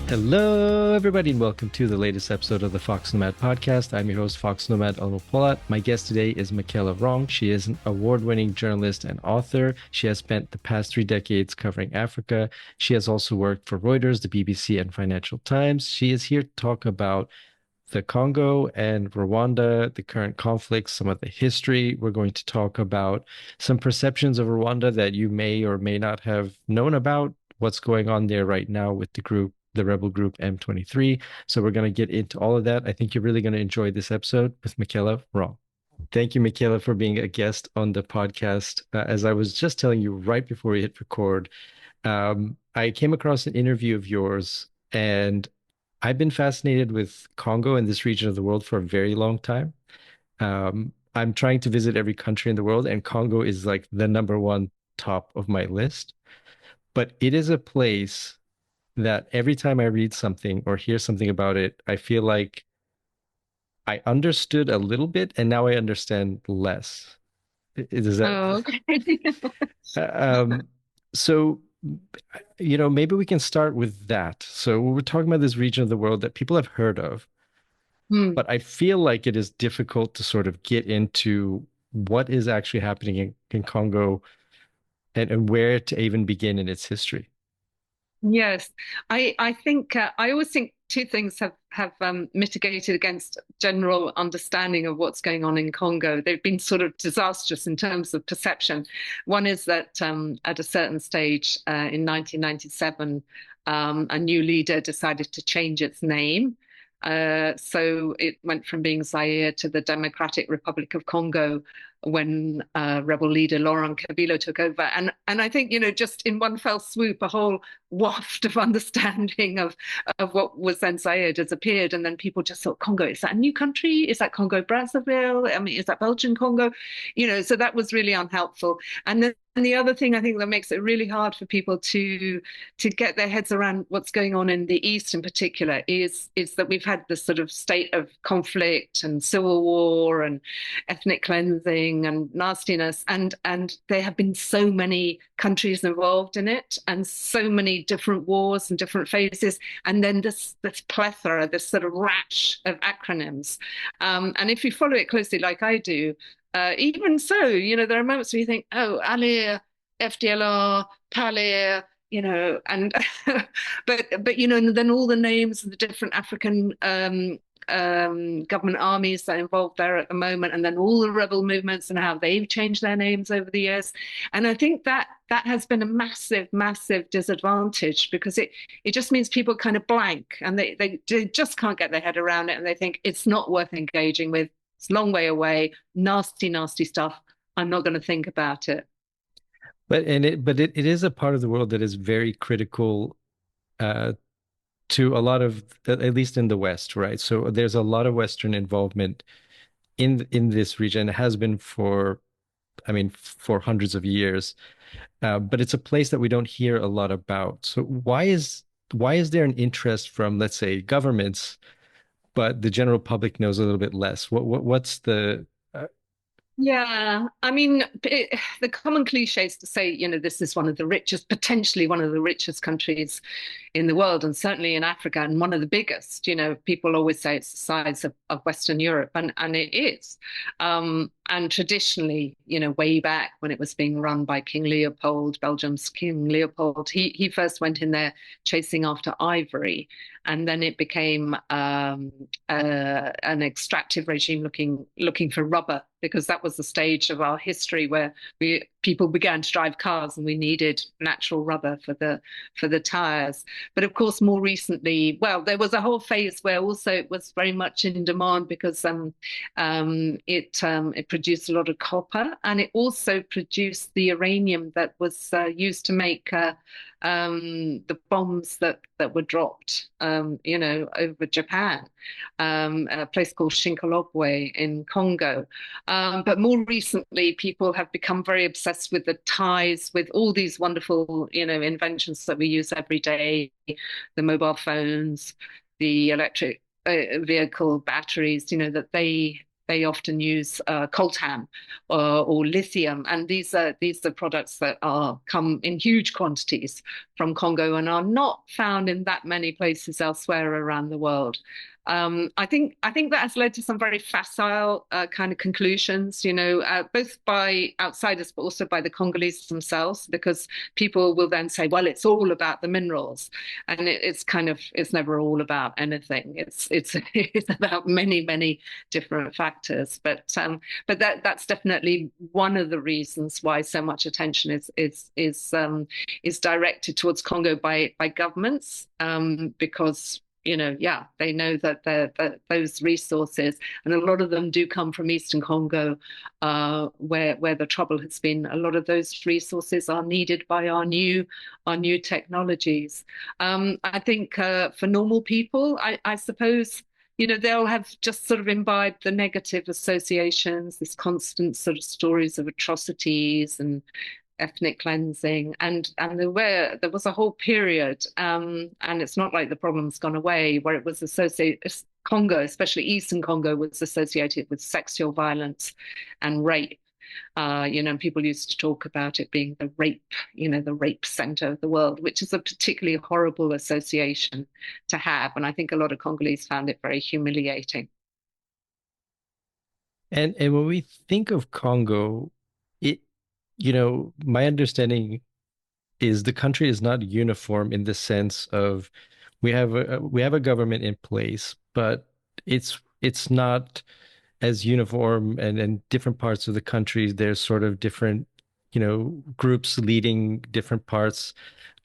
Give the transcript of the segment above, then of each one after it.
Hello, everybody, and welcome to the latest episode of the foXnoMad podcast. I'm your host, foXnoMad Olupolat. My guest today is Michela Wrong. She is an award-winning journalist and author. She has spent the past 3 decades covering Africa. She has also worked for Reuters, the BBC, and Financial Times. She is here to talk about the Congo and Rwanda, the current conflicts, some of the history. We're going to talk about some perceptions of Rwanda that you may or may not have known about, what's going on there right now with the rebel group M23. So we're going to get into all of that. I think you're really going to enjoy this episode with Michela Wrong. Thank you, Michela, for being a guest on the podcast. As I was just telling you right before we hit record, I came across an interview of yours, and I've been fascinated with Congo and this region of the world for a very long time. I'm trying to visit every country in the world, and Congo is like the number one top of my list. But it is a place that every time I read something or hear something about it, I feel like I understood a little bit and now I understand less. Is that Oh, okay. um so maybe we can start with that. So we're talking about this region of the world that people have heard of, Hmm. but I feel like it is difficult to sort of get into what is actually happening in Congo and where to even begin in its history. Yes, I think I always think two things have mitigated against general understanding of what's going on in Congo. They've been sort of disastrous in terms of perception. One is that at a certain stage in 1997, a new leader decided to change its name. So it went from being Zaire to the Democratic Republic of Congo when rebel leader Laurent Kabila took over. And I think, just in one fell swoop, a whole waft of understanding of what was then Zaire disappeared. And then people just thought, Congo, is that a new country? Is that Congo Brazzaville? I mean, is that Belgian Congo? So that was really unhelpful. And then the other thing I think that makes it really hard for people to get their heads around what's going on in the East in particular is that we've had this sort of state of conflict and civil war and ethnic cleansing and nastiness, and there have been so many countries involved in it and so many different wars and different phases, and then this plethora, this sort of rash of acronyms. And if you follow it closely like I do, even so, there are moments where you think, oh, Alir, FDLR, Palir, and and then all the names of the different African government armies that are involved there at the moment, and then all the rebel movements and how they've changed their names over the years. And I think that has been a massive, massive disadvantage because it just means people kind of blank and they just can't get their head around it, and they think it's not worth engaging with. It's a long way away, nasty, nasty stuff. I'm not going to think about it. But it is a part of the world that is very critical uh, to a lot of, at least in the West, right? So there's a lot of Western involvement in this region. It has been for, I mean, for hundreds of years. But it's a place that we don't hear a lot about. So why is there an interest from, let's say, governments, but the general public knows a little bit less? What's the Yeah, I mean, the common cliche is to say, this is one of the richest, potentially one of the richest countries in the world, and certainly in Africa, and one of the biggest. People always say it's the size of Western Europe, and it is. And traditionally, way back when it was being run by King Leopold, Belgium's King Leopold, he first went in there chasing after ivory, and then it became an extractive regime looking for rubber, because that was the stage of our history where people began to drive cars and we needed natural rubber for the tires. But of course, more recently, well, there was a whole phase where also it was very much in demand because it produced a lot of copper, and it also produced the uranium that was used to make the bombs that were dropped, over Japan, a place called Shinkolobwe in Congo. But more recently, people have become very obsessed with the ties, with all these wonderful, inventions that we use every day, the mobile phones, the electric vehicle batteries, that they often use coltan or lithium, and these are products that are come in huge quantities from Congo and are not found in that many places elsewhere around the world. I think that has led to some very facile kind of conclusions, both by outsiders but also by the Congolese themselves, because people will then say, "Well, it's all about the minerals," and it's never all about anything. It's it's about many different factors, but that's definitely one of the reasons why so much attention is directed towards Congo by governments, because yeah, they know that those resources, and a lot of them do come from Eastern Congo, where the trouble has been. A lot of those resources are needed by our new technologies. I think for normal people, I suppose, they'll have just sort of imbibed the negative associations, this constant sort of stories of atrocities and ethnic cleansing, and there was a whole period, and it's not like the problem's gone away, where it was associated. Congo, especially Eastern Congo, was associated with sexual violence and rape. And people used to talk about it being the rape center of the world, which is a particularly horrible association to have. And I think a lot of Congolese found it very humiliating. And when we think of Congo, it, my understanding is the country is not uniform in the sense of we have a government in place, but it's not as uniform, and in different parts of the country, there's sort of different, groups leading different parts.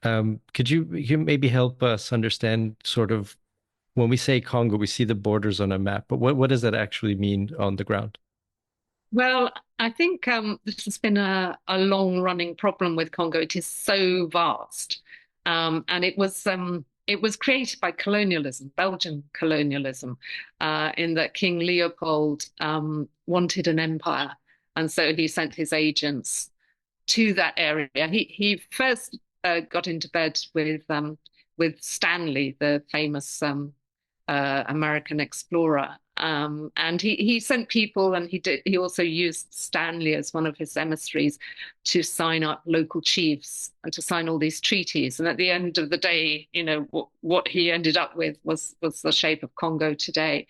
Could you maybe help us understand sort of when we say Congo, we see the borders on a map, but what does that actually mean on the ground? Well, I think this has been a long-running problem with Congo. It is so vast, and it was created by colonialism, Belgian colonialism, in that King Leopold wanted an empire, and so he sent his agents to that area. He first got into bed with Stanley, the famous American explorer. And he sent people, and he also used Stanley as one of his emissaries to sign up local chiefs and to sign all these treaties. And at the end of the day, what he ended up with was the shape of Congo today.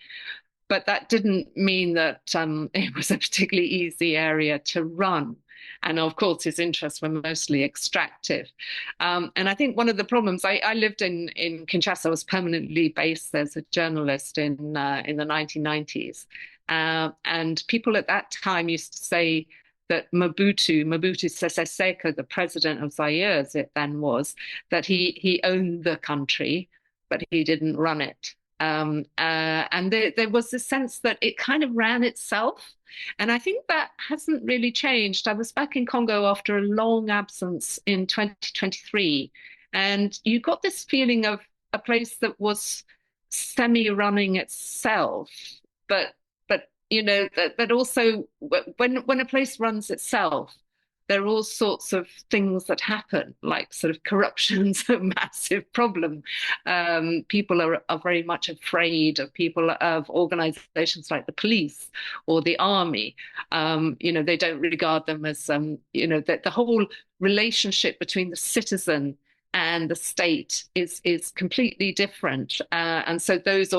But that didn't mean that it was a particularly easy area to run. And of course, his interests were mostly extractive. And I think one of the problems, I lived in Kinshasa, I was permanently based as a journalist in the 1990s. And people at that time used to say that Mobutu Sese Seko, the president of Zaire, as it then was, that he owned the country, but he didn't run it. And there was this sense that it kind of ran itself. And I think that hasn't really changed. I was back in Congo after a long absence in 2023, and you got this feeling of a place that was semi-running itself, but that also when a place runs itself, there are all sorts of things that happen, like sort of corruption's a massive problem. People are very much afraid of organizations like the police or the army. They don't regard them as, the whole relationship between the citizen and the state is completely different, and so those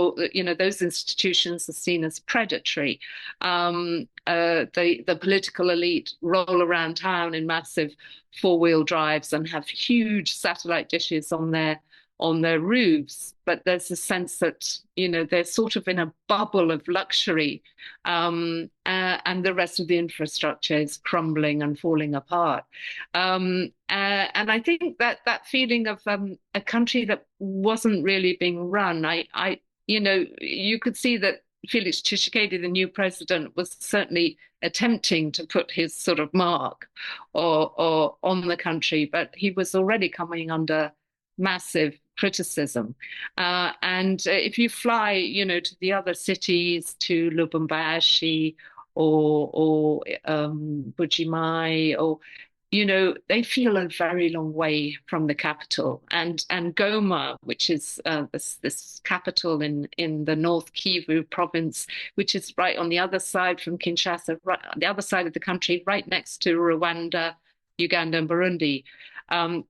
institutions are seen as predatory. The political elite roll around town in massive four-wheel drives and have huge satellite dishes on their roofs, but there's a sense that they're sort of in a bubble of luxury, and the rest of the infrastructure is crumbling and falling apart. And I think that feeling of a country that wasn't really being run, you could see that Felix Tshisekedi, the new president, was certainly attempting to put his sort of mark or on the country, but he was already coming under massive criticism. And if you fly, to the other cities, to Lubumbashi or Bujimai, or they feel a very long way from the capital. And Goma, which is this capital in the North Kivu province, which is right on the other side from Kinshasa, right on the other side of the country, right next to Rwanda, Uganda, and Burundi.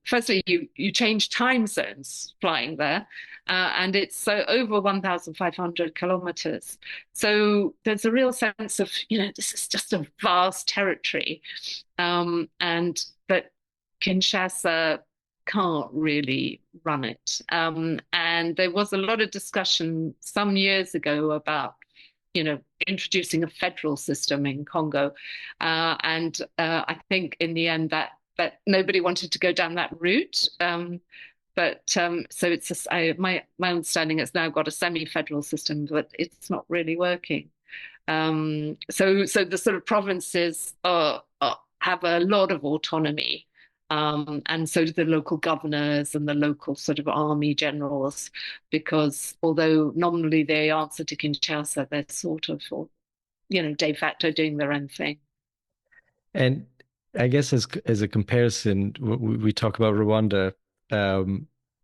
Firstly, you change time zones flying there, and it's over 1,500 kilometers. So there's a real sense of, this is just a vast territory. And that Kinshasa can't really run it. And there was a lot of discussion some years ago about, introducing a federal system in Congo. And I think in the end that nobody wanted to go down that route. But so my understanding it's now got a semi-federal system, but it's not really working. So the sort of provinces have a lot of autonomy, and so do the local governors and the local sort of army generals, because although nominally they answer to Kinshasa, they're sort of, de facto doing their own thing. And I guess as a comparison, we talk about Rwanda,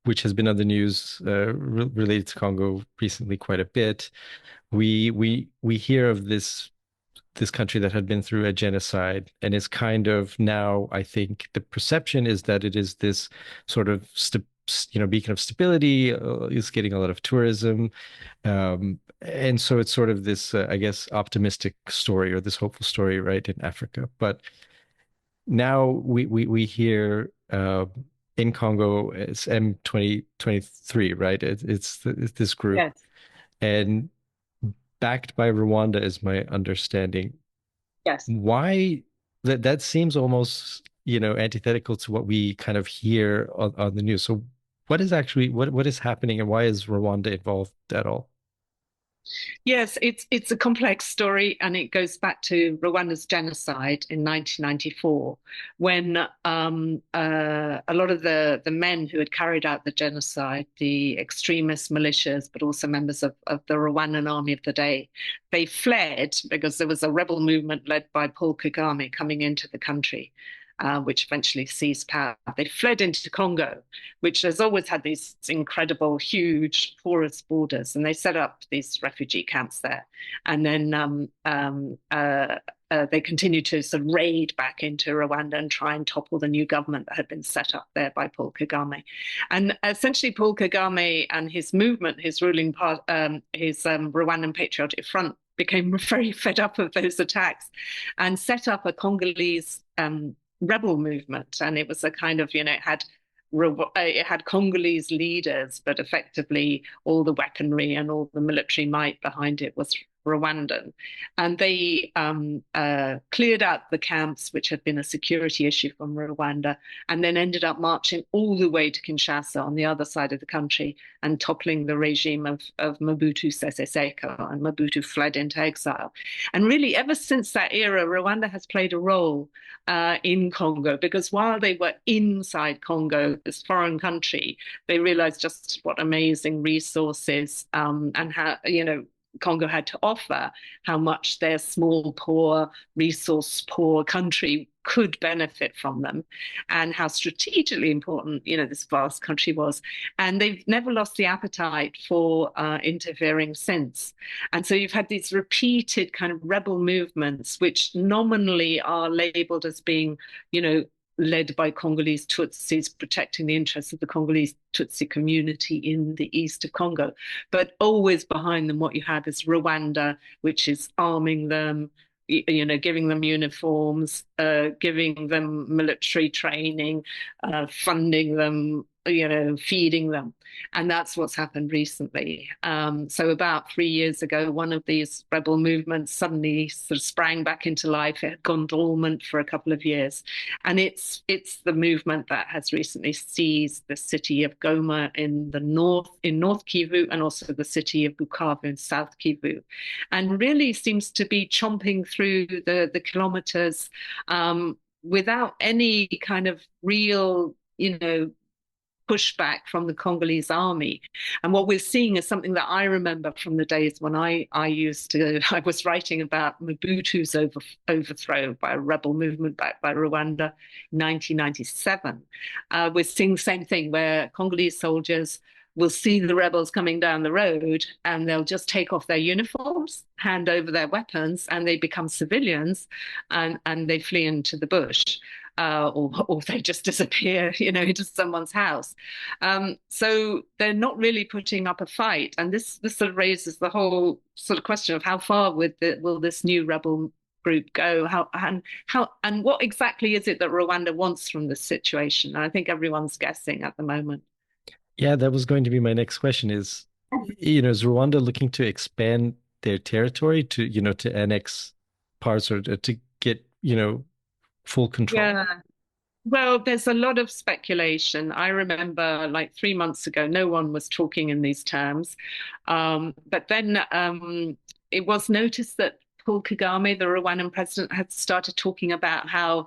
which has been on the news related to Congo recently quite a bit. We hear of this country that had been through a genocide, and is kind of now, I think the perception is that it is this sort of beacon of stability, is getting a lot of tourism, and so it's sort of this I guess optimistic story, or this hopeful story, right, in Africa. But now we hear in Congo it's M23, right? It's this group, Yes, and backed by Rwanda is my understanding. yes. Why that seems almost, antithetical to what we kind of hear on the news. So what is actually what is happening, and why is Rwanda involved at all? Yes, it's a complex story, and it goes back to Rwanda's genocide in 1994, when a lot of the men who had carried out the genocide, the extremist militias, but also members of the Rwandan army of the day, they fled because there was a rebel movement led by Paul Kagame coming into the country. Which eventually seized power. They fled into Congo, which has always had these incredible, huge, porous borders, and they set up these refugee camps there. And then they continued to sort of raid back into Rwanda and try and topple the new government that had been set up there by Paul Kagame. And essentially, Paul Kagame and his movement, his ruling part, his Rwandan Patriotic Front, became very fed up of those attacks and set up a Congolese rebel movement. And it was a kind of, it had Congolese leaders, but effectively all the weaponry and all the military might behind it was Rwandan. And they cleared out the camps, which had been a security issue from Rwanda, and then ended up marching all the way to Kinshasa on the other side of the country and toppling the regime of Mobutu Sese Seko. And Mobutu fled into exile. And really, ever since that era, Rwanda has played a role in Congo, because while they were inside Congo, this foreign country, they realized just what amazing resources and how, Congo had to offer, how much their small, poor, resource poor country could benefit from them, and how strategically important, this vast country was. And they've never lost the appetite for interfering since. And so you've had these repeated kind of rebel movements, which nominally are labeled as being, led by Congolese Tutsis, protecting the interests of the Congolese Tutsi community in the east of Congo. But always behind them, what you have is Rwanda, which is arming them, giving them uniforms, giving them military training, funding them, feeding them. And that's what's happened recently. So about 3 years ago, one of these rebel movements suddenly sort of sprang back into life. It had gone dormant for a couple of years. And it's the movement that has recently seized the city of Goma in North Kivu, and also the city of Bukavu in South Kivu, and really seems to be chomping through the kilometers without any kind of real, pushback from the Congolese army. And what we're seeing is something that I remember from the days when I was writing about Mobutu's overthrow by a rebel movement backed by Rwanda in 1997. We're seeing the same thing where Congolese soldiers will see the rebels coming down the road and they'll just take off their uniforms, hand over their weapons, and they become civilians and they flee into the bush. Or they just disappear, into someone's house. So they're not really putting up a fight, and this sort of raises the whole sort of question of how far will this new rebel group go? And what exactly is it that Rwanda wants from this situation? And I think everyone's guessing at the moment. Yeah, that was going to be my next question is Rwanda looking to expand their territory to annex parts or to get, full control? Yeah. Well, there's a lot of speculation. I remember like 3 months ago, no one was talking in these terms. But then it was noticed that Paul Kagame, the Rwandan president, had started talking about how,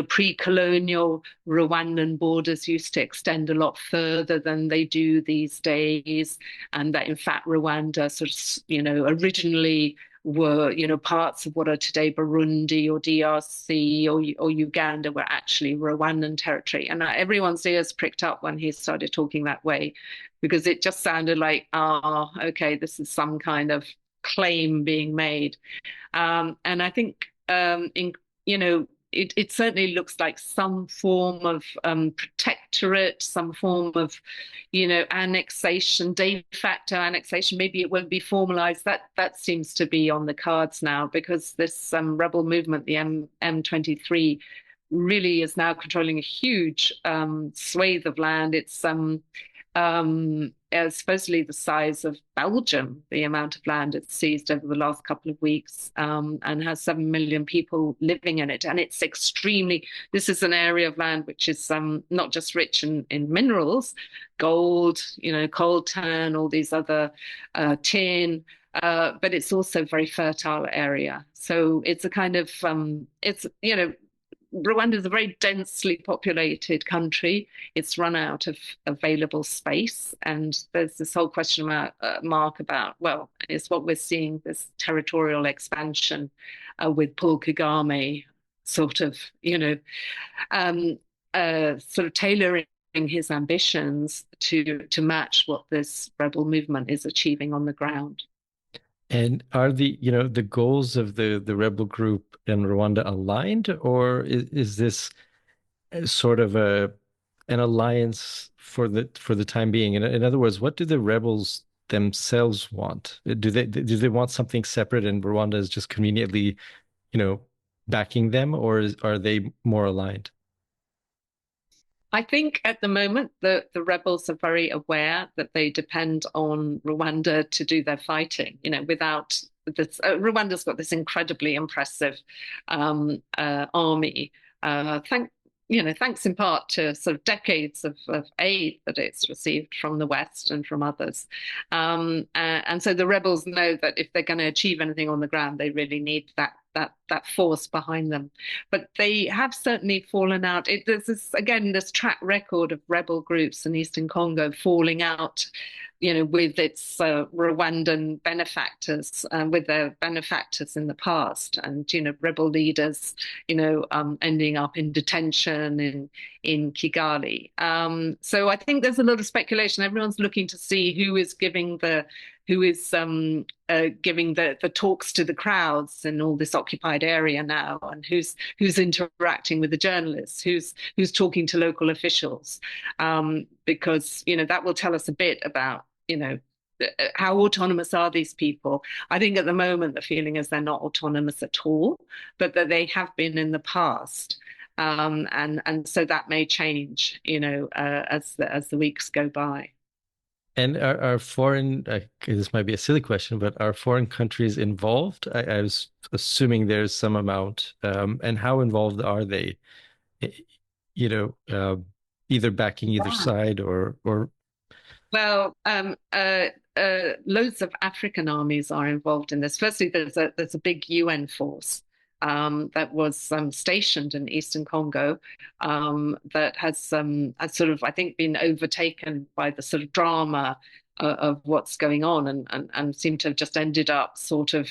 pre-colonial Rwandan borders used to extend a lot further than they do these days, and that in fact Rwanda sort of, originally were, parts of what are today Burundi or DRC or Uganda were actually Rwandan territory. And everyone's ears pricked up when he started talking that way, because it just sounded like, okay, this is some kind of claim being made. And I think it certainly looks like some form of protectorate, some form of, annexation, de facto annexation. Maybe it won't be formalized. That seems to be on the cards now, because this rebel movement, the M23, really is now controlling a huge swathe of land. It's supposedly the size of Belgium, the amount of land it's seized over the last couple of weeks, and has 7 million people living in it. And it's this is an area of land which is not just rich in minerals, gold, coltan, all these other tin, but it's also a very fertile area. So it's a kind of, Rwanda is a very densely populated country. It's run out of available space, and there's this whole question about Mark about, well, it's what we're seeing, this territorial expansion with Paul Kagame sort of, sort of tailoring his ambitions to match what this rebel movement is achieving on the ground. And are the goals of the rebel group in Rwanda aligned, or is this sort of an alliance for the time being? In other words, what do the rebels themselves want? Do they want something separate and Rwanda is just conveniently, you know, backing them, or are they more aligned? I think at the moment the rebels are very aware that they depend on Rwanda to do their fighting. Without this, Rwanda's got this incredibly impressive army. Thanks in part to sort of decades of aid that it's received from the West and from others. And so the rebels know that if they're going to achieve anything on the ground, they really need that force behind them. But they have certainly fallen out. There's this track record of rebel groups in Eastern Congo falling out, with its Rwandan benefactors, with their benefactors in the past, and rebel leaders, ending up in detention in Kigali. So I think there's a lot of speculation. Everyone's looking to see who is giving the talks to the crowds in all this occupied area now, and who's interacting with the journalists, who's talking to local officials, because that will tell us a bit about how autonomous are these people. I think at the moment the feeling is they're not autonomous at all, but that they have been in the past. And so that may change, as the weeks go by. And are foreign, this might be a silly question, but are foreign countries involved? I was assuming there's some amount. And how involved are they? Eh, You know, either backing either side or Well, loads of African armies are involved in this. Firstly, there's a big UN force that was stationed in Eastern Congo, that has sort of, I think, been overtaken by the sort of drama of what's going on, and seem to have just ended up sort of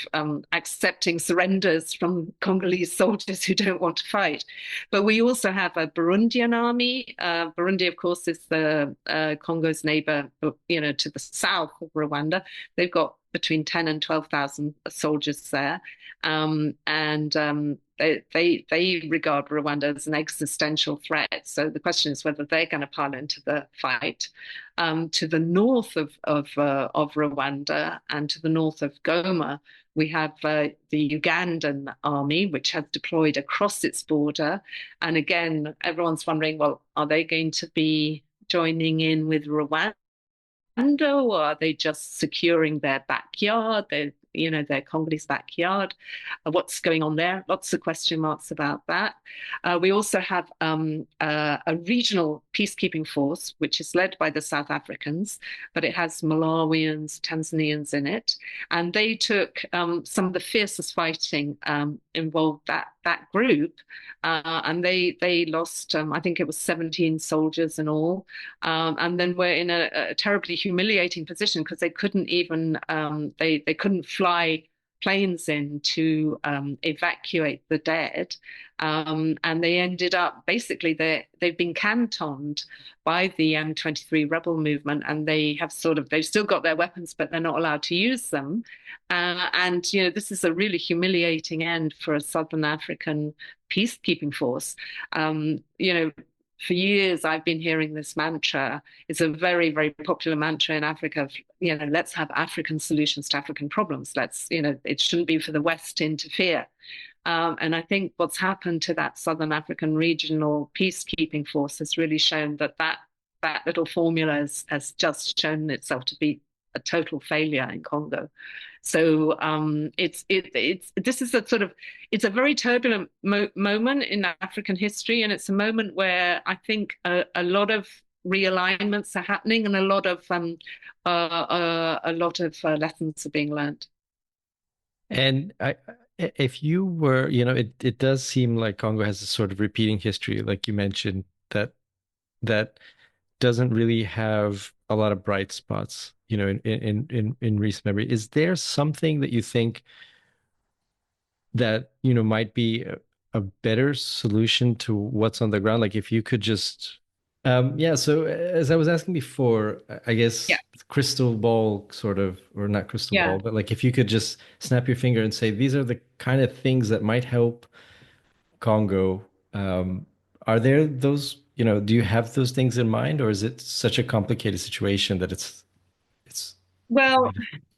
accepting surrenders from Congolese soldiers who don't want to fight. But we also have a Burundian army. Burundi, of course, is the Congo's neighbor, to the south of Rwanda. They've got between 10 and 12,000 soldiers there. And they regard Rwanda as an existential threat. So the question is whether they're going to pile into the fight. To the north of Rwanda and to the north of Goma, we have the Ugandan army, which has deployed across its border. And again, everyone's wondering, well, are they going to be joining in with Rwanda? Or are they just securing their backyard, their Congolese backyard? What's going on there? Lots of question marks about that. We also have a regional peacekeeping force, which is led by the South Africans, but it has Malawians, Tanzanians in it. And they took some of the fiercest fighting involved that group. And they lost, I think it was 17 soldiers in all. And then we're in a terribly humiliating position because they couldn't even they couldn't fly planes in to evacuate the dead, and they ended up basically they've been cantoned by the M23 rebel movement, and they've still got their weapons, but they're not allowed to use them. And this is a really humiliating end for a Southern African peacekeeping force. For years, I've been hearing this mantra. It's a very, very popular mantra in Africa of, let's have African solutions to African problems. It shouldn't be for the West to interfere. And I think what's happened to that Southern African regional peacekeeping force has really shown that little formula has just shown itself to be a total failure in Congo. So this is it's a very turbulent moment in African history, and it's a moment where I think a lot of realignments are happening, and a lot of lessons are being learned. And if you were, it does seem like Congo has a sort of repeating history, like you mentioned, that doesn't really have a lot of bright spots, in recent memory. Is there something that you think that, might be a better solution to what's on the ground? Like if you could just, yeah. So as I was asking before, I Yeah, guess crystal ball sort of, or not crystal yeah. ball, but like if you could just snap your finger and say, these are the kind of things that might help Congo. Um, are there those, do you have those things in mind, or is it such a complicated situation that it's Well,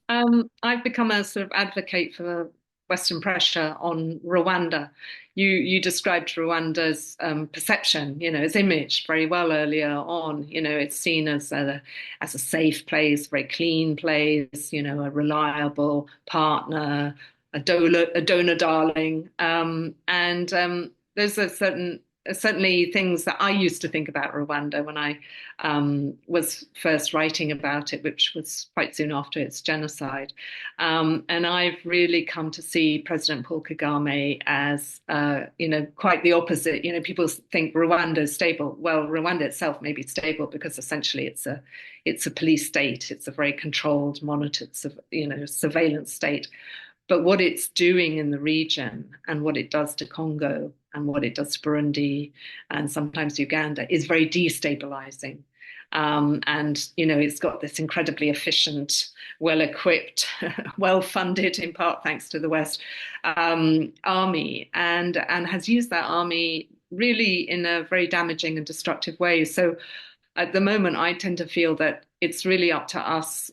I've become a sort of advocate for Western pressure on Rwanda. You described Rwanda's perception, its image very well earlier on. It's seen as a safe place, very clean place, a reliable partner, a donor darling, and there's certainly things that I used to think about Rwanda when I was first writing about it, which was quite soon after its genocide. And I've really come to see President Paul Kagame as, quite the opposite. People think Rwanda is stable. Well, Rwanda itself may be stable because essentially it's a police state. It's a very controlled, monitored, surveillance state. But what it's doing in the region and what it does to Congo and what it does to Burundi and sometimes Uganda is very destabilizing. And it's got this incredibly efficient, well-equipped, well-funded, in part thanks to the West, army, and has used that army really in a very damaging and destructive way. So at the moment, I tend to feel that it's really up to us,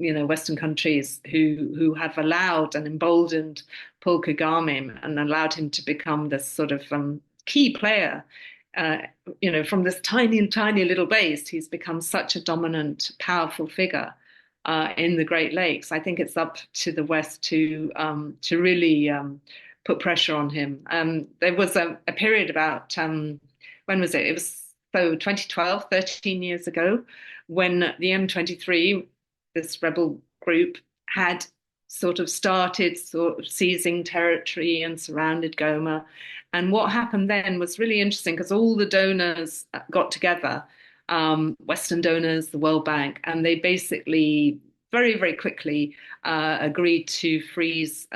Western countries who have allowed and emboldened Paul Kagame and allowed him to become this sort of key player. From this tiny, tiny little base, he's become such a dominant, powerful figure in the Great Lakes. I think it's up to the West to really put pressure on him. There was a period about when was it? It was 2012, 13 years ago, when the M23, this rebel group, had sort of started sort of seizing territory and surrounded Goma. And what happened then was really interesting because all the donors got together, Western donors, the World Bank, and they basically very, very quickly agreed to freeze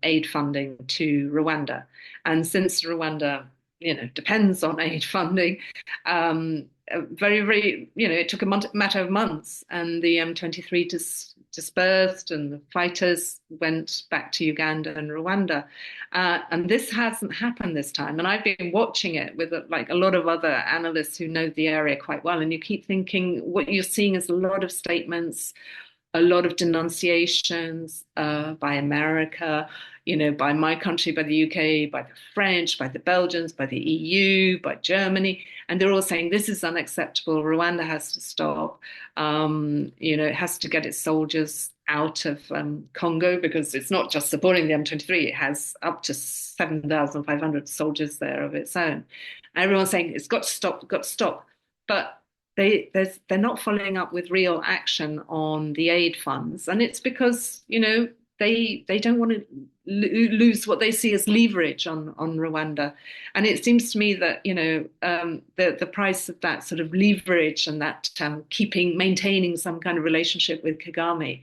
aid funding to Rwanda. And since Rwanda, depends on aid funding, very, very, it took a matter of months, and the M23 dispersed, and the fighters went back to Uganda and Rwanda. And this hasn't happened this time. And I've been watching it with like a lot of other analysts who know the area quite well. And you keep thinking what you're seeing is a lot of statements, a lot of denunciations by America, by my country, by the UK, by the French, by the Belgians, by the EU, by Germany. And they're all saying this is unacceptable. Rwanda has to stop. It has to get its soldiers out of Congo because it's not just supporting the M23. It has up to 7,500 soldiers there of its own. And everyone's saying it's got to stop, got to stop. But they're not following up with real action on the aid funds, and it's because they don't want to lose what they see as leverage on Rwanda, and it seems to me that the price of that sort of leverage and that maintaining some kind of relationship with Kagame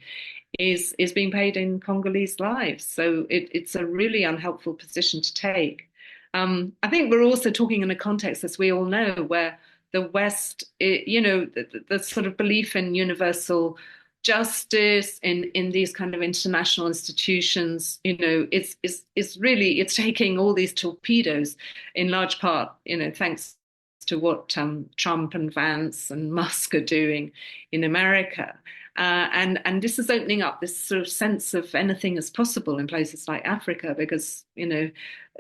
is being paid in Congolese lives. So it's a really unhelpful position to take. I think we're also talking in a context, as we all know, where the West, the sort of belief in universal justice in these kind of international institutions, it's taking all these torpedoes in large part, thanks to what Trump and Vance and Musk are doing in America. And this is opening up this sort of sense of anything is possible in places like Africa, because,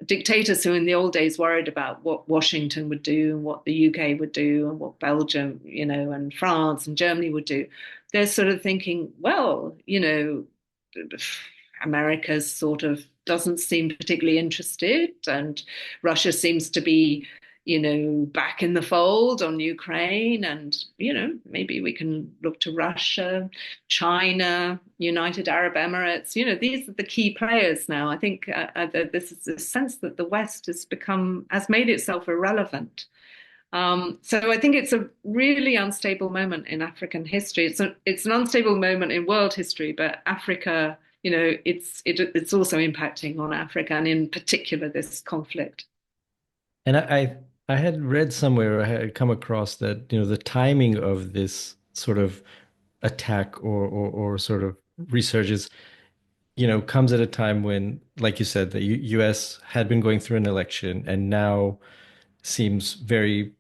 dictators who in the old days worried about what Washington would do and what the UK would do and what Belgium, and France and Germany would do, they're sort of thinking, well, America's sort of doesn't seem particularly interested, and Russia seems to be back in the fold on Ukraine, and, maybe we can look to Russia, China, United Arab Emirates. These are the key players now. I think this is a sense that the West has made itself irrelevant. So I think it's a really unstable moment in African history. It's an unstable moment in world history, but Africa, it's also impacting on Africa, and in particular this conflict. And I had read somewhere, I had come across that, the timing of this sort of attack or sort of resurgence, comes at a time when, like you said, the US had been going through an election and now seems very,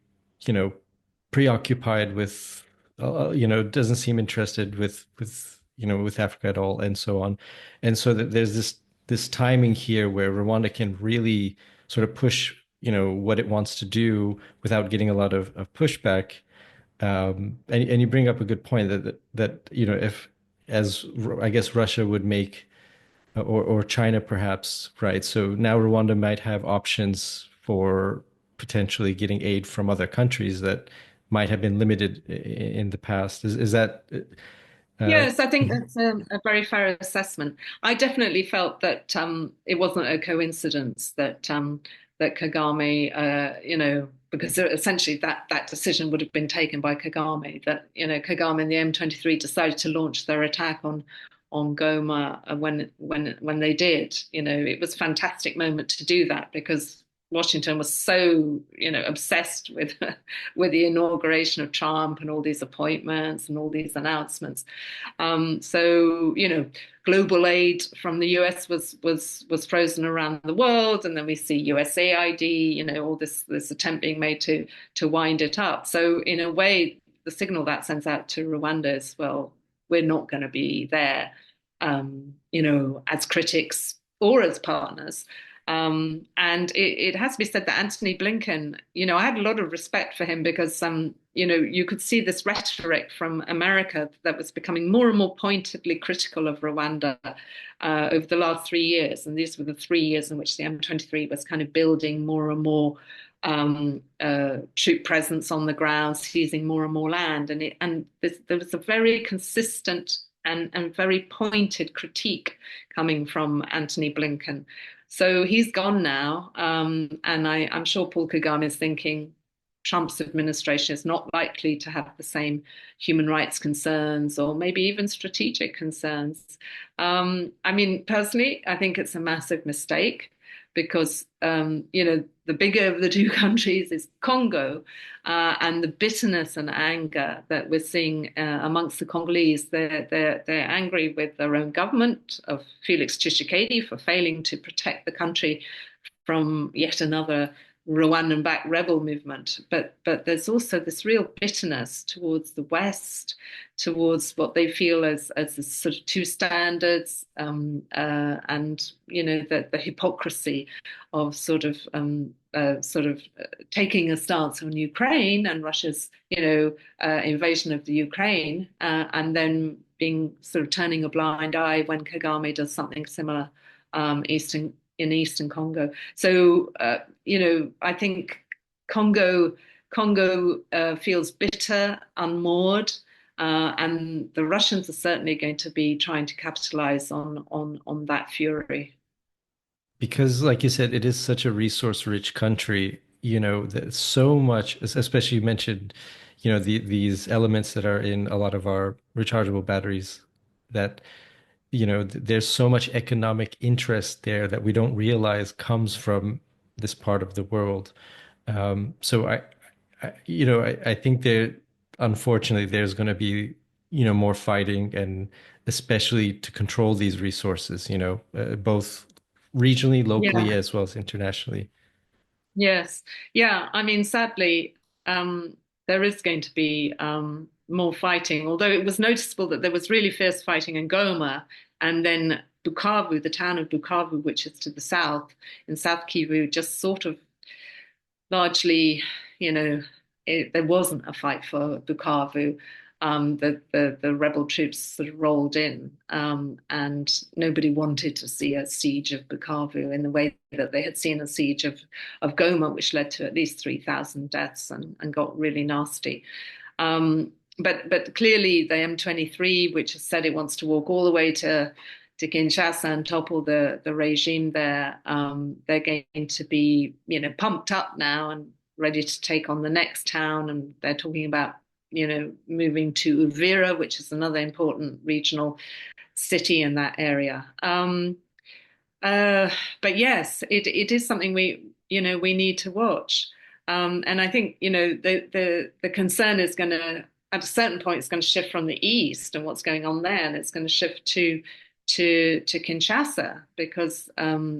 you know, preoccupied with, doesn't seem interested with Africa at all, and so on. And so that there's this timing here where Rwanda can really sort of push, what it wants to do without getting a lot of pushback. And you bring up a good point that if, as I guess Russia would make, or China perhaps, right? So now Rwanda might have options for potentially getting aid from other countries that might have been limited in the past. Is that? Yes, I think that's a very fair assessment. I definitely felt that it wasn't a coincidence that Kagame, because essentially that decision would have been taken by Kagame. That Kagame and the M23 decided to launch their attack on Goma when they did. It was a fantastic moment to do that because Washington was so, obsessed with with the inauguration of Trump and all these appointments and all these announcements. So, global aid from the US was frozen around the world, and then we see USAID, all this attempt being made to wind it up. So, in a way, the signal that sends out to Rwanda is, well, we're not going to be there, as critics or as partners. And it has to be said that Anthony Blinken, I had a lot of respect for him because, you could see this rhetoric from America that was becoming more and more pointedly critical of Rwanda over the last 3 years. And these were the 3 years in which the M23 was kind of building more and more troop presence on the ground, seizing more and more land. And there was a very consistent and very pointed critique coming from Anthony Blinken. So he's gone now, and I'm sure Paul Kagame is thinking Trump's administration is not likely to have the same human rights concerns or maybe even strategic concerns. I mean, personally, I think it's a massive mistake because the bigger of the two countries is Congo, and the bitterness and anger that we're seeing amongst the Congolese. They're angry with their own government of Felix Tshisekedi for failing to protect the country from yet another Rwandan-backed rebel movement. But there's also this real bitterness towards the West, towards what they feel as the sort of two standards, and the hypocrisy of taking a stance on Ukraine and Russia's invasion of the Ukraine, and then being sort of turning a blind eye when Kagame does something similar in Eastern Congo. So, I think Congo feels bitter, unmoored, and the Russians are certainly going to be trying to capitalize on that fury. Because, like you said, it is such a resource-rich country. There's so much, especially you mentioned, these elements that are in a lot of our rechargeable batteries that there's so much economic interest there that we don't realize comes from this part of the world. So I think there, unfortunately, there's going to be, more fighting, and especially to control these resources, both regionally, locally, Yeah. as well as internationally. Yes. Yeah. I mean, sadly, there is going to be more fighting, although it was noticeable that there was really fierce fighting in Goma, and then Bukavu, the town of Bukavu, which is to the south, in South Kivu, just sort of largely, there wasn't a fight for Bukavu. The rebel troops sort of rolled in, and nobody wanted to see a siege of Bukavu in the way that they had seen a siege of Goma, which led to at least 3,000 deaths and got really nasty. But clearly the M23, which has said it wants to walk all the way to Kinshasa and topple the regime there, they're going to be, pumped up now and ready to take on the next town. And they're talking about, moving to Uvira, which is another important regional city in that area. But yes, it is something we need to watch. And I think, the concern is going to, at a certain point, it's going to shift from the east and what's going on there, and it's going to shift to Kinshasa because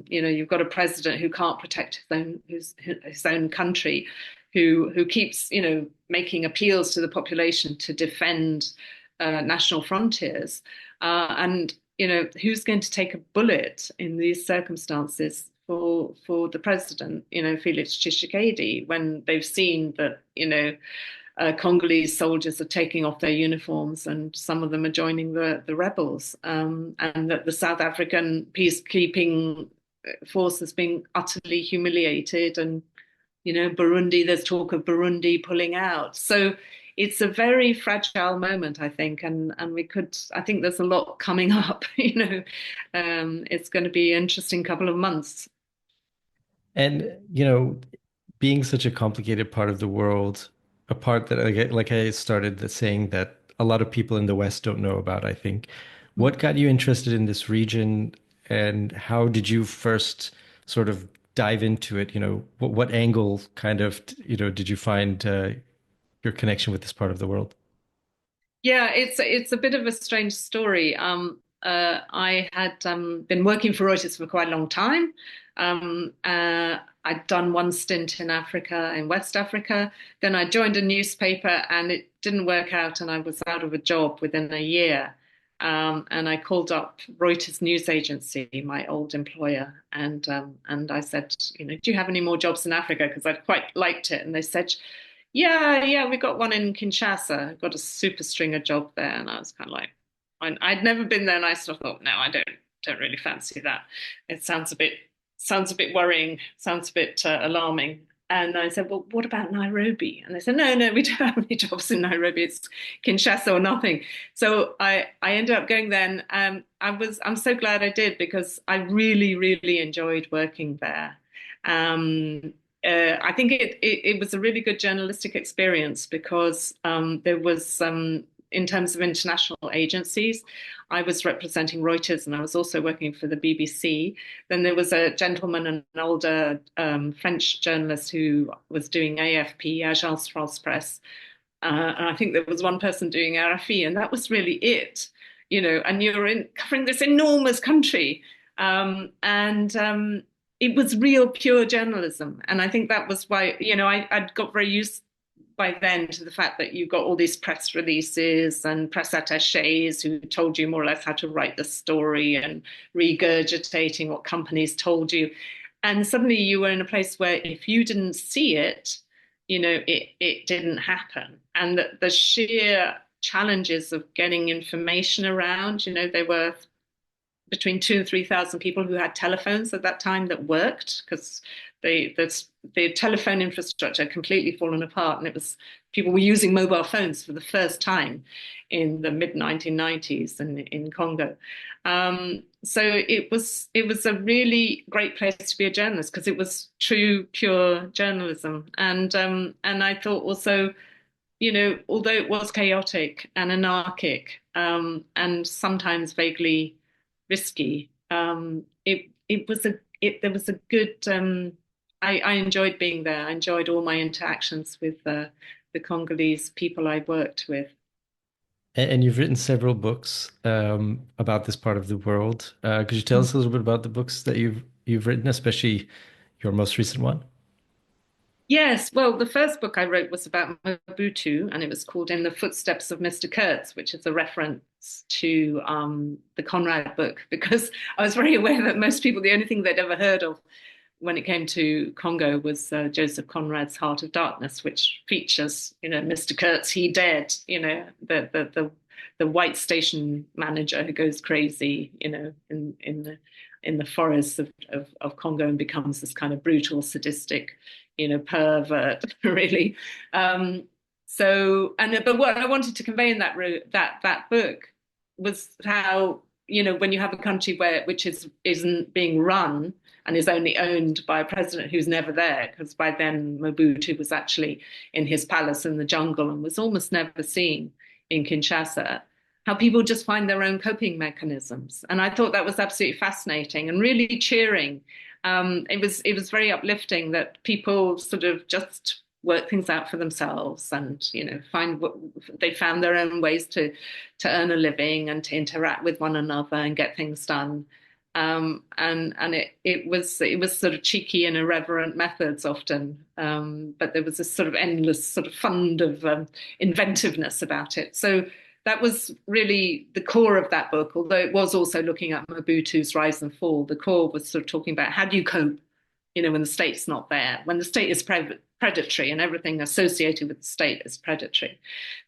you've got a president who can't protect his own country, who keeps making appeals to the population to defend national frontiers, and who's going to take a bullet in these circumstances for the president, Felix Tshisekedi, when they've seen that Congolese soldiers are taking off their uniforms and some of them are joining the rebels, and that the South African peacekeeping force has been utterly humiliated, and Burundi, there's talk of Burundi pulling out. So it's a very fragile moment, I think, and I think there's a lot coming up. It's going to be an interesting couple of months. And, being such a complicated part of the world, a part that I started saying that a lot of people in the West don't know about, I think. What got you interested in this region, and how did you first sort of dive into it? What angle kind of, did you find your connection with this part of the world? Yeah, it's a bit of a strange story. I had been working for Reuters for quite a long time. I'd done one stint in Africa, in West Africa. Then I joined a newspaper, and it didn't work out, and I was out of a job within a year. And I called up Reuters news agency, my old employer, and I said, do you have any more jobs in Africa? Because I'd quite liked it. And they said, yeah, we got one in Kinshasa. Got a super stringer job there, and I was kind of like, I'd never been there, and I sort of thought, no, I don't really fancy that. It sounds a bit worrying, sounds a bit alarming. And I said, well, what about Nairobi? And they said, no, no, we don't have any jobs in Nairobi. It's Kinshasa or nothing. So I ended up going then. I'm so glad I did because I really, really enjoyed working there. I think it was a really good journalistic experience because there was in terms of international agencies, I was representing Reuters and I was also working for the BBC. Then there was a gentleman, an older French journalist who was doing AFP, Agence France Presse. And I think there was one person doing RFE, and that was really it, and you're covering this enormous country. And it was real pure journalism. And I think that was why, I'd got very used by then to the fact that you got all these press releases and press attachés who told you more or less how to write the story and regurgitating what companies told you. And suddenly you were in a place where if you didn't see it, it didn't happen. And the sheer challenges of getting information around, there were between 2,000 and 3,000 people who had telephones at that time that worked because the telephone infrastructure had completely fallen apart, and it was people were using mobile phones for the first time in the mid 1990s in Congo. So it was a really great place to be a journalist because it was true, pure journalism, and I thought also, although it was chaotic and anarchic, and sometimes vaguely risky. It was there was a good. I enjoyed being there. I enjoyed all my interactions with the Congolese people I worked with. And you've written several books about this part of the world. Could you tell us a little bit about the books that you've written, especially your most recent one? Yes, well, the first book I wrote was about Mobutu, and it was called In the Footsteps of Mr. Kurtz, which is a reference to the Conrad book, because I was very aware that most people, the only thing they'd ever heard of when it came to Congo was Joseph Conrad's Heart of Darkness, which features, Mr. Kurtz, he dead, the white station manager who goes crazy, in the forests of Congo and becomes this kind of brutal, sadistic, pervert, really. But what I wanted to convey in that book was how, when you have a country which isn't being run and is only owned by a president who's never there, because by then Mobutu was actually in his palace in the jungle and was almost never seen in Kinshasa, how people just find their own coping mechanisms. And I thought that was absolutely fascinating and really cheering. It was very uplifting that people sort of just work things out for themselves and find what they found their own ways to earn a living and to interact with one another and get things done. And it was sort of cheeky and irreverent methods often, but there was this sort of endless sort of fund of inventiveness about it. So that was really the core of that book, although it was also looking at Mobutu's rise and fall. The core was sort of talking about how do you cope, when the state's not there, when the state is predatory and everything associated with the state is predatory.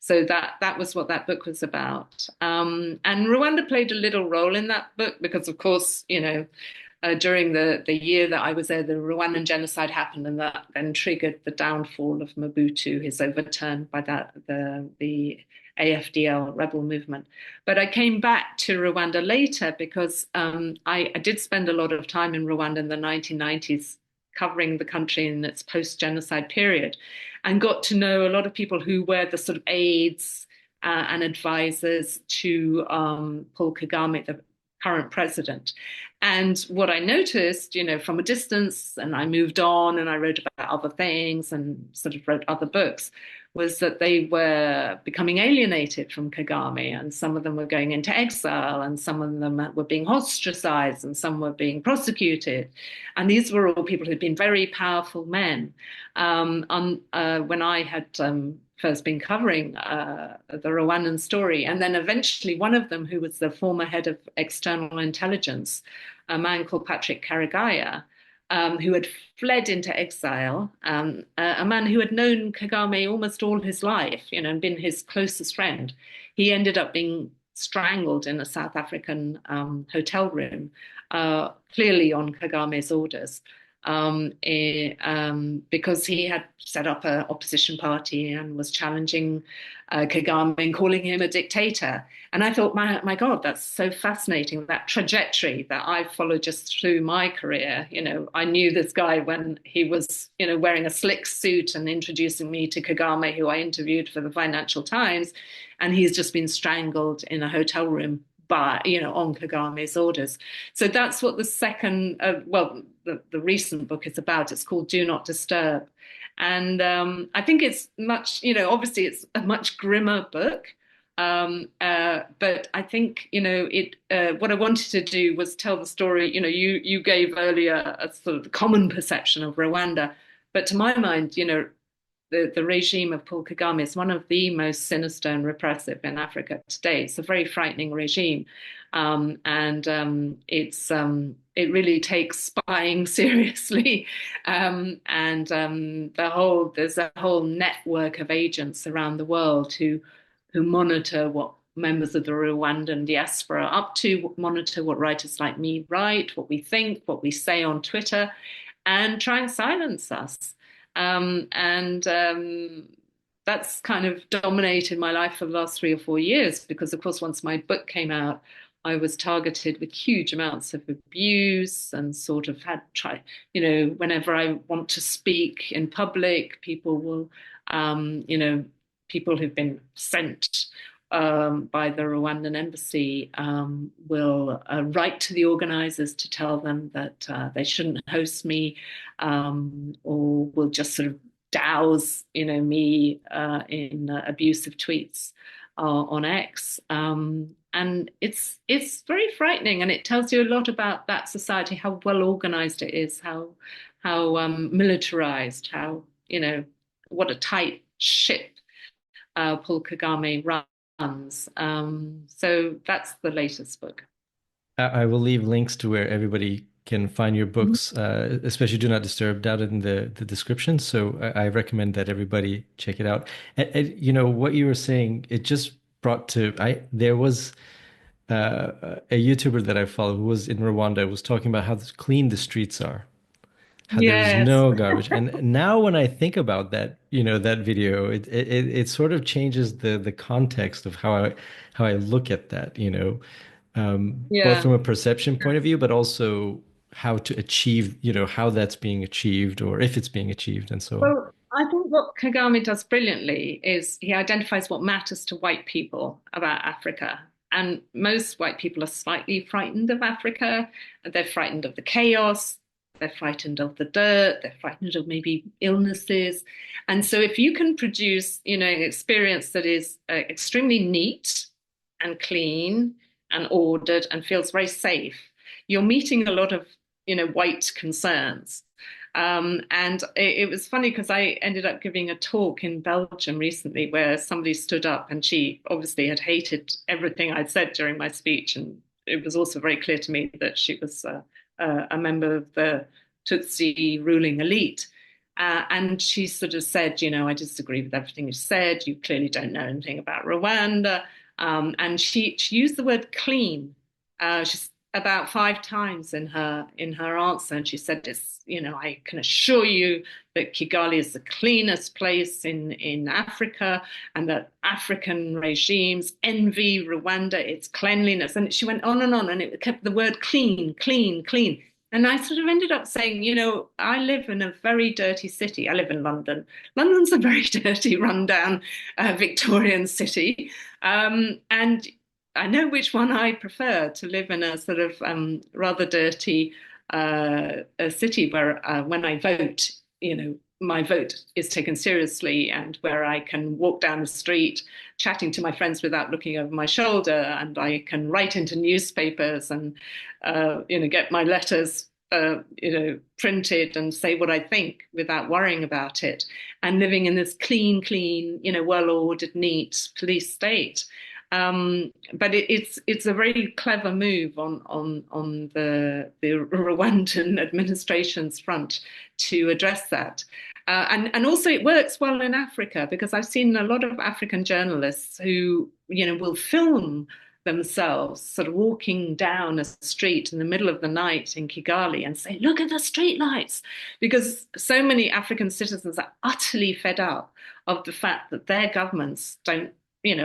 So that was what that book was about. And Rwanda played a little role in that book because, of course, during the year that I was there, the Rwandan genocide happened, and that then triggered the downfall of Mobutu, his overturn by the AFDL rebel movement. But I came back to Rwanda later because I did spend a lot of time in Rwanda in the 1990s, covering the country in its post-genocide period, and got to know a lot of people who were the sort of aides and advisors to Paul Kagame, the current president. And what I noticed, from a distance, and I moved on and I wrote about other things and sort of wrote other books, was that they were becoming alienated from Kagame, and some of them were going into exile, and some of them were being ostracized, and some were being prosecuted. And these were all people who'd been very powerful men. When I had first been covering the Rwandan story, and then eventually one of them, who was the former head of external intelligence, a man called Patrick Karegeya, who had fled into exile, a man who had known Kagame almost all his life, and been his closest friend. He ended up being strangled in a South African hotel room, clearly on Kagame's orders. because he had set up an opposition party and was challenging Kagame and calling him a dictator. And I thought, my God, that's so fascinating, that trajectory that I followed just through my career. I knew this guy when he was, wearing a slick suit and introducing me to Kagame, who I interviewed for the Financial Times, and he's just been strangled in a hotel room by, on Kagame's orders. So that's what the second, the recent book is about. It's called Do Not Disturb. And I think it's much, obviously it's a much grimmer book. But I think, what I wanted to do was tell the story, you gave earlier a sort of the common perception of Rwanda. But to my mind, the regime of Paul Kagame is one of the most sinister and repressive in Africa today. It's a very frightening regime. It really takes spying seriously. There's a whole network of agents around the world who monitor what members of the Rwandan diaspora are up to, monitor what writers like me write, what we think, what we say on Twitter, and try and silence us. That's kind of dominated my life for the last 3 or 4 years because, of course, once my book came out, I was targeted with huge amounts of abuse and sort of whenever I want to speak in public, people will, people who've been sent by the Rwandan embassy will write to the organizers to tell them that they shouldn't host me, or will just sort of douse, me in abusive tweets on X. And it's very frightening, and it tells you a lot about that society, how well organized it is, how militarized, how what a tight ship Paul Kagame runs. So that's the latest book. I will leave links to where everybody can find your books, especially Do Not Disturb, down in the description. So I recommend that everybody check it out. And what you were saying, it just brought to there was a YouTuber that I follow who was in Rwanda, was talking about how clean the streets are, how there's Yes. no garbage. And now when I think about that, that video, it sort of changes the context of how I look at that, both Yeah. from a perception point of view, but also how to achieve, how that's being achieved or if it's being achieved and so on. Well, I think what Kagame does brilliantly is he identifies what matters to white people about Africa. And most white people are slightly frightened of Africa. They're frightened of the chaos. They're frightened of the dirt. They're frightened of maybe illnesses. And so if you can produce, an experience that is extremely neat and clean and ordered and feels very safe, you're meeting a lot of, white concerns. And it was funny because I ended up giving a talk in Belgium recently where somebody stood up and she obviously had hated everything I'd said during my speech. And it was also very clear to me that she was a member of the Tutsi ruling elite. And she sort of said, I disagree with everything you said. You clearly don't know anything about Rwanda. And she used the word clean. She's about 5 times in her answer, and she said this, I can assure you that Kigali is the cleanest place in Africa, and that African regimes envy Rwanda, its cleanliness. And she went on, and it kept the word clean, clean, clean. And I sort of ended up saying, I live in a very dirty city. I live in London. London's a very dirty, rundown Victorian city. And I know which one I prefer, to live in a sort of rather dirty a city where when I vote, my vote is taken seriously, and where I can walk down the street chatting to my friends without looking over my shoulder, and I can write into newspapers and, get my letters, printed and say what I think without worrying about it, and living in this clean, well-ordered, neat police state. But it's a very clever move on the Rwandan administration's front to address that. And also it works well in Africa, because I've seen a lot of African journalists who, will film themselves, sort of walking down a street in the middle of the night in Kigali and say, look at the street lights, because so many African citizens are utterly fed up of the fact that their governments don't,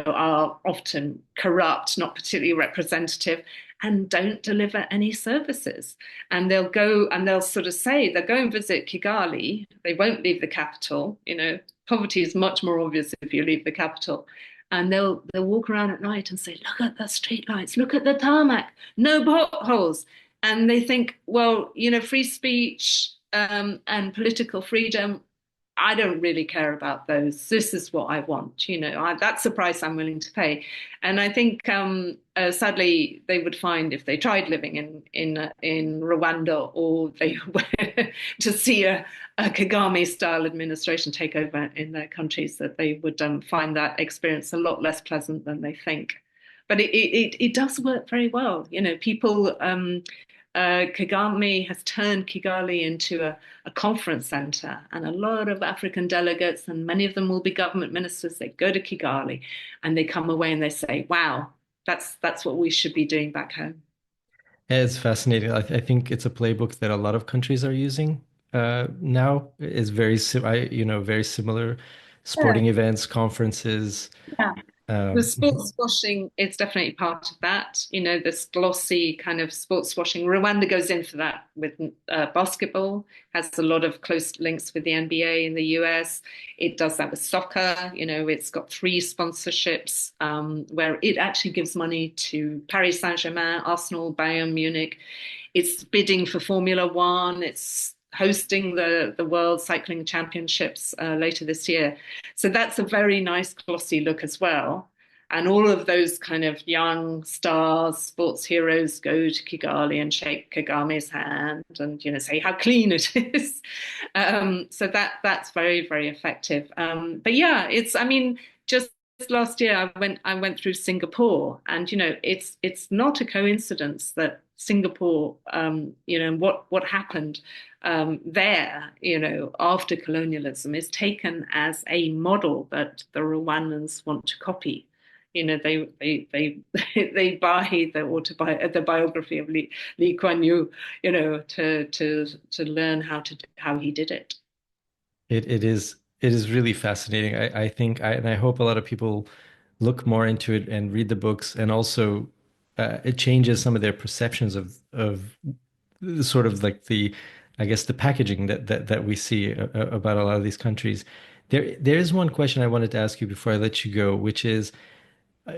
are often corrupt, not particularly representative, and don't deliver any services. And they'll go and they'll sort of say, they'll go and visit Kigali. They won't leave the capital. Poverty is much more obvious if you leave the capital. And they'll walk around at night and say, look at the streetlights, look at the tarmac, no potholes. And they think, well, free speech and political freedom, I don't really care about those. This is what I want. That's the price I'm willing to pay. And I think, sadly, they would find if they tried living in Rwanda, or they were to see a Kagame-style administration take over in their countries, that they would find that experience a lot less pleasant than they think. But it does work very well. People. Kagame has turned Kigali into a conference center, and a lot of African delegates, and many of them will be government ministers, they go to Kigali and they come away and they say, wow, that's what we should be doing back home. Yeah, it's fascinating. I think it's a playbook that a lot of countries are using now. Is very similar Yeah. sporting events, conferences. Yeah. The Um, sports washing is definitely part of that. This glossy kind of sports washing. Rwanda goes in for that with basketball, has a lot of close links with the NBA in the US. It does that with soccer. It's got 3 sponsorships where it actually gives money to Paris Saint-Germain, Arsenal, Bayern Munich. It's bidding for Formula One. It's hosting the World Cycling Championships later this year. So that's a very nice glossy look as well. And all of those kind of young stars, sports heroes go to Kigali and shake Kagame's hand and, say how clean it is. So that's very, very effective. But yeah, just last year I went through Singapore, and it's not a coincidence that Singapore, what happened there, after colonialism, is taken as a model that the Rwandans want to copy. They buy the biography of Lee Kuan Yew, to learn how he did it. it is really fascinating. I think and I hope a lot of people look more into it and read the books, and also it changes some of their perceptions of sort of like I guess the packaging that we see about a lot of these countries. There is one question I wanted to ask you before I let you go, which is,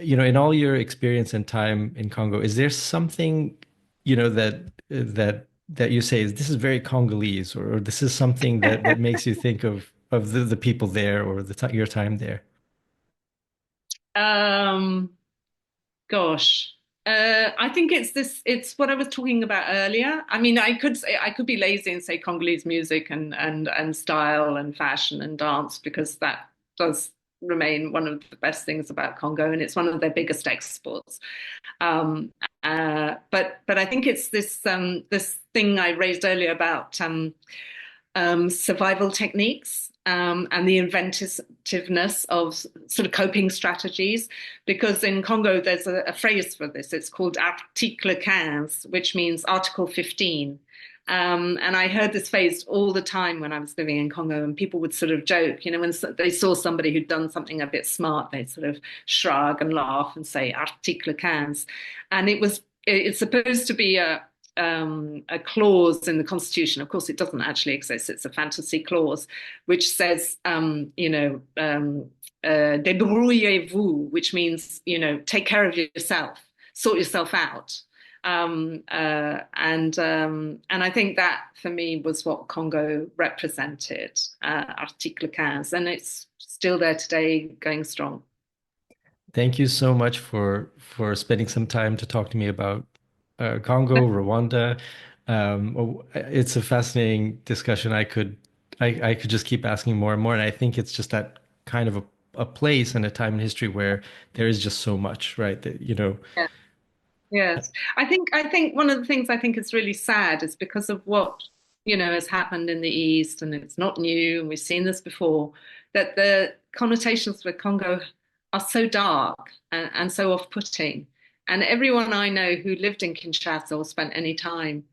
in all your experience and time in Congo, is there something, that you say is this is very Congolese, or this is something that makes you think of the people there, or your time there? Um, Gosh. I think it's what I was talking about earlier. I could be lazy and say Congolese music and style and fashion and dance, because that does remain one of the best things about Congo, and it's one of their biggest exports. Um, but I think it's this thing I raised earlier about survival techniques, and the inventiveness of sort of coping strategies. Because in Congo, there's a phrase for this. It's called Article 15, which means Article 15. And I heard this phrase all the time when I was living in Congo, and people would sort of joke, when they saw somebody who'd done something a bit smart, they'd sort of shrug and laugh and say Article 15. And it's supposed to be a clause in the Constitution. Of course, it doesn't actually exist. It's a fantasy clause, which says, débrouillez-vous, which means, take care of yourself, sort yourself out. And I think that for me was what Congo represented, Article 15, and it's still there today, going strong. Thank you so much for spending some time to talk to me about Congo, Rwanda. It's a fascinating discussion. I could just keep asking more and more, and I think it's just that kind of a place and a time in history where there is just so much, right? That. Yeah. Yes, I think one of the things I think is really sad is because of what has happened in the East, and it's not new, and we've seen this before, that the connotations with Congo are so dark and so off-putting. And everyone I know who lived in Kinshasa or spent any time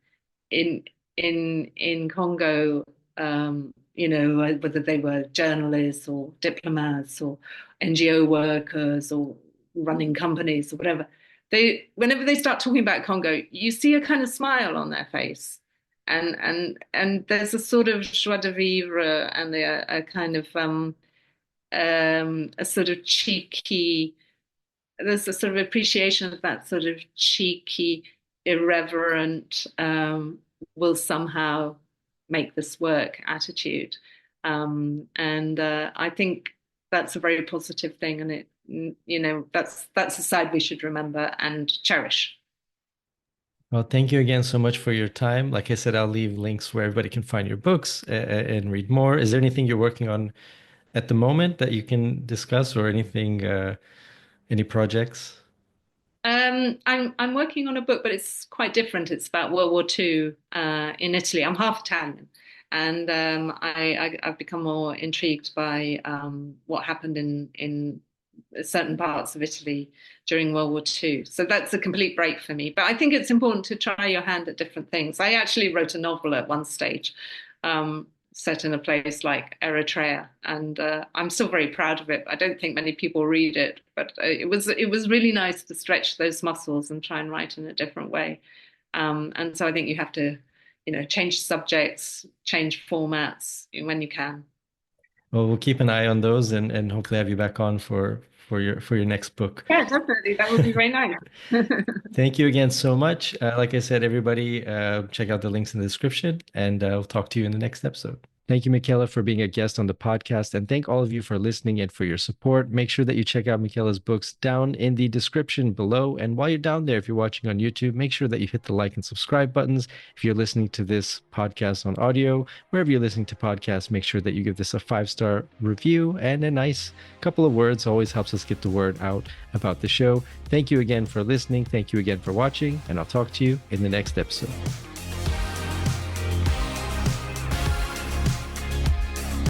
in in Congo, whether they were journalists or diplomats or NGO workers or running companies or whatever, whenever they start talking about Congo, you see a kind of smile on their face. And there's a sort of joie de vivre and a kind of a sort of cheeky, there's a sort of appreciation of that sort of cheeky, irreverent, will somehow make this work attitude. And I think that's a very positive thing. And that's a side we should remember and cherish. Well, thank you again so much for your time. Like I said, I'll leave links where everybody can find your books and read more. Is there anything you're working on at the moment that you can discuss, or anything, any projects? I'm working on a book, but it's quite different. It's about World War II in Italy. I'm half Italian, and I've become more intrigued by what happened in certain parts of Italy during World War II. So that's a complete break for me. But I think it's important to try your hand at different things. I actually wrote a novel at one stage, set in a place like Eritrea, and I'm still very proud of it. I don't think many people read it, but it was really nice to stretch those muscles and try and write in a different way. And so I think you have to, change subjects, change formats when you can. Well, we'll keep an eye on those, and hopefully have you back on for your next book. Yeah, definitely. That would be very nice. Thank you again so much. Like I said, everybody, check out the links in the description, and I'll talk to you in the next episode. Thank you, Michela, for being a guest on the podcast. And thank all of you for listening and for your support. Make sure that you check out Michela's books down in the description below. And while you're down there, if you're watching on YouTube, make sure that you hit the like and subscribe buttons. If you're listening to this podcast on audio, wherever you're listening to podcasts, make sure that you give this a 5-star review and a nice couple of words. Always helps us get the word out about the show. Thank you again for listening. Thank you again for watching. And I'll talk to you in the next episode.